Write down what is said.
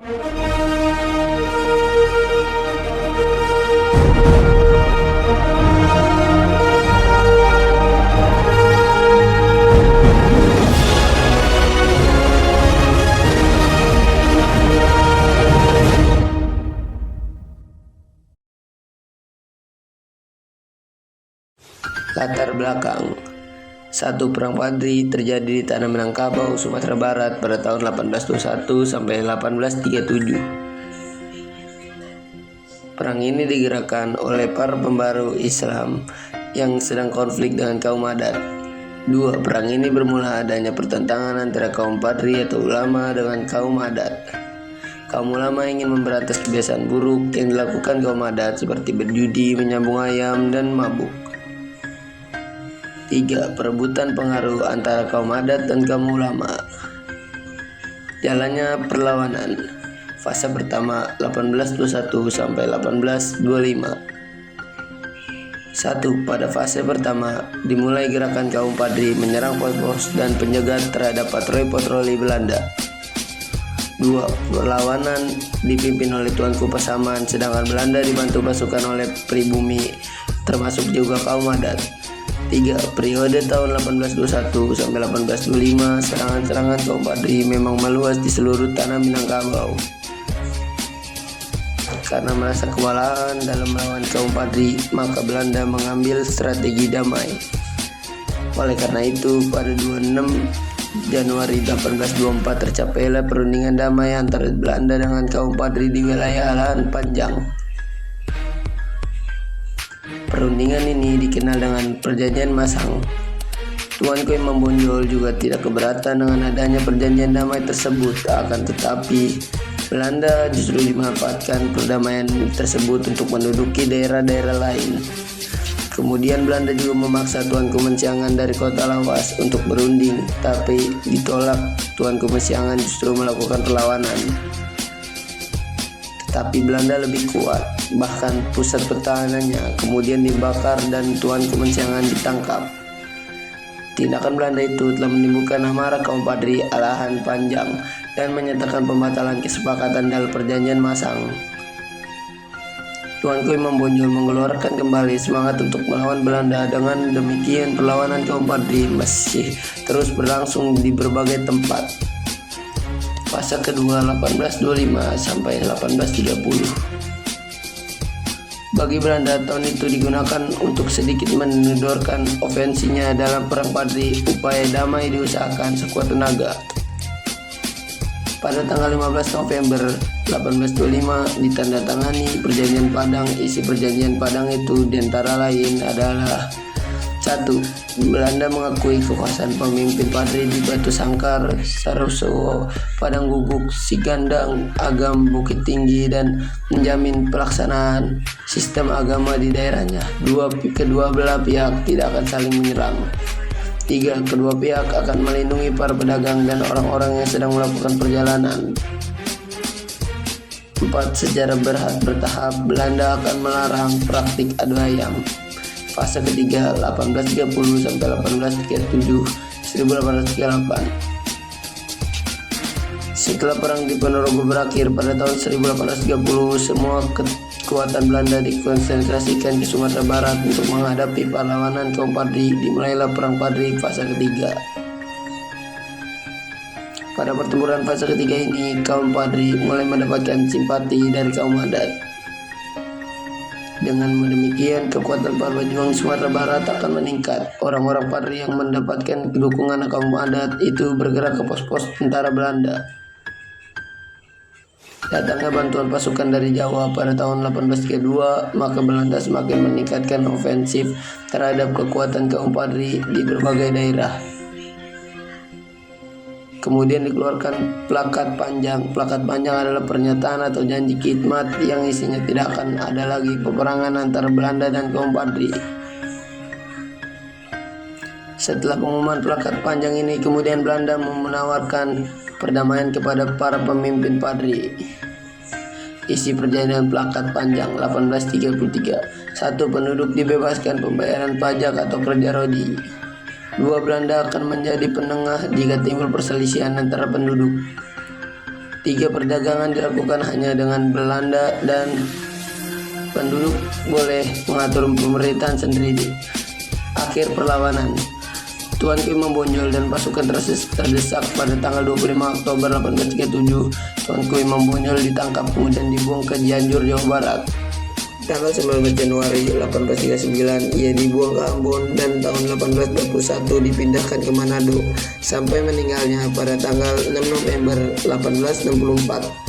Latar belakang. Satu perang Padri terjadi di tanah Minangkabau, Sumatera Barat pada tahun 1821 sampai 1837. Perang ini digerakkan oleh para pembaru Islam yang sedang konflik dengan kaum adat. Perang ini bermula adanya pertentangan antara kaum Padri atau ulama dengan kaum adat. Kaum ulama ingin memberantas kebiasaan buruk yang dilakukan kaum adat seperti berjudi, menyambung ayam, dan mabuk. 3. Perebutan pengaruh antara kaum adat dan kaum ulama. Jalannya perlawanan. Fase pertama 1821 sampai 1825. 1. Pada fase pertama dimulai gerakan kaum Padri menyerang pos-pos dan penjagat terhadap patroli Belanda. 2. Perlawanan dipimpin oleh Tuanku Pasaman, sedangkan Belanda dibantu pasukan oleh pribumi termasuk juga kaum adat. 3. Periode tahun 1821 sampai 1825, serangan-serangan kaum Padri memang meluas di seluruh tanah Minangkabau. Karena merasa kewalahan dalam melawan kaum Padri, maka Belanda mengambil strategi damai. Oleh karena itu, pada 26 Januari 1824 tercapailah perundingan damai antara Belanda dengan kaum Padri di wilayah Lahan Panjang. Perundingan ini dikenal dengan Perjanjian Masang. Tuanku Imam Bonjol juga tidak keberatan dengan adanya perjanjian damai tersebut, akan tetapi Belanda justru dimanfaatkan perdamaian tersebut untuk menduduki daerah-daerah lain. Kemudian Belanda juga memaksa Tuanku Mensiangan dari kota Lawas untuk berunding, tapi ditolak. Tuanku Mensiangan justru melakukan perlawanan. Tetapi Belanda lebih kuat, bahkan pusat pertahanannya kemudian dibakar dan Tuanku Mensiangan ditangkap. Tindakan Belanda itu telah menimbulkan amarah kaum Padri Lahan Panjang dan menyatakan pembatalan kesepakatan dalam Perjanjian Masang. Tuanku Imam Bonjol mengeluarkan kembali semangat untuk melawan Belanda. Dengan demikian perlawanan kaum Padri masih terus berlangsung di berbagai tempat. Fase kedua 1825 sampai 1830. Bagi Belanda, tahun itu digunakan untuk sedikit menedorkan ofensinya dalam perang Padri. Upaya damai diusahakan sekuat tenaga. Pada tanggal 15 November 1825 ditandatangani Perjanjian Padang. Isi Perjanjian Padang itu diantara lain adalah: 1. Belanda mengakui kekuasaan pemimpin Padri di Batu Sangkar, Saroso, Padang Guguk, Sigandang, Agam, Bukit Tinggi, dan menjamin pelaksanaan sistem agama di daerahnya. 2. Kedua belah pihak tidak akan saling menyerang. 3. Kedua pihak akan melindungi para pedagang dan orang-orang yang sedang melakukan perjalanan. 4. Secara bertahap Belanda akan melarang praktik adu ayam. Fase ketiga 1830 sampai 1837 1838. Setelah perang di Ponorogo berakhir pada tahun 1830, semua kekuatan Belanda dikonsentrasikan ke Sumatera Barat untuk menghadapi perlawanan kaum Padri. Dimulailah perang Padri fase ketiga. Pada pertempuran fase ketiga ini, kaum Padri mulai mendapatkan simpati dari kaum adat. Dengan demikian, kekuatan para pejuang Sumatera Barat akan meningkat. Orang-orang Padri yang mendapatkan dukungan kaum adat itu bergerak ke pos-pos tentara Belanda. Datangnya bantuan pasukan dari Jawa pada tahun 1832, maka Belanda semakin meningkatkan ofensif terhadap kekuatan kaum Padri di berbagai daerah. Kemudian dikeluarkan plakat panjang. Plakat panjang adalah pernyataan atau janji khidmat yang isinya tidak akan ada lagi peperangan antara Belanda dan kaum Padri. Setelah pengumuman plakat panjang ini, kemudian Belanda menawarkan perdamaian kepada para pemimpin Padri. Isi perjanjian plakat panjang 1833. 1. Penduduk dibebaskan pembayaran pajak atau kerja rodi. 2. Belanda akan menjadi penengah jika timbul perselisihan antara penduduk. 3. Perdagangan dilakukan hanya dengan Belanda dan penduduk boleh mengatur pemerintahan sendiri. Akhir perlawanan. Tuan Kui Membonjol dan pasukan terdesak pada tanggal 25 Oktober 1837. Tuan Kui Membonjol ditangkap kemudian dibuang ke Cianjur, Jawa Barat. Tanggal 19 Januari 1839 ia dibuang ke Ambon dan tahun 1821 dipindahkan ke Manado sampai meninggalnya pada tanggal 6 November 1864.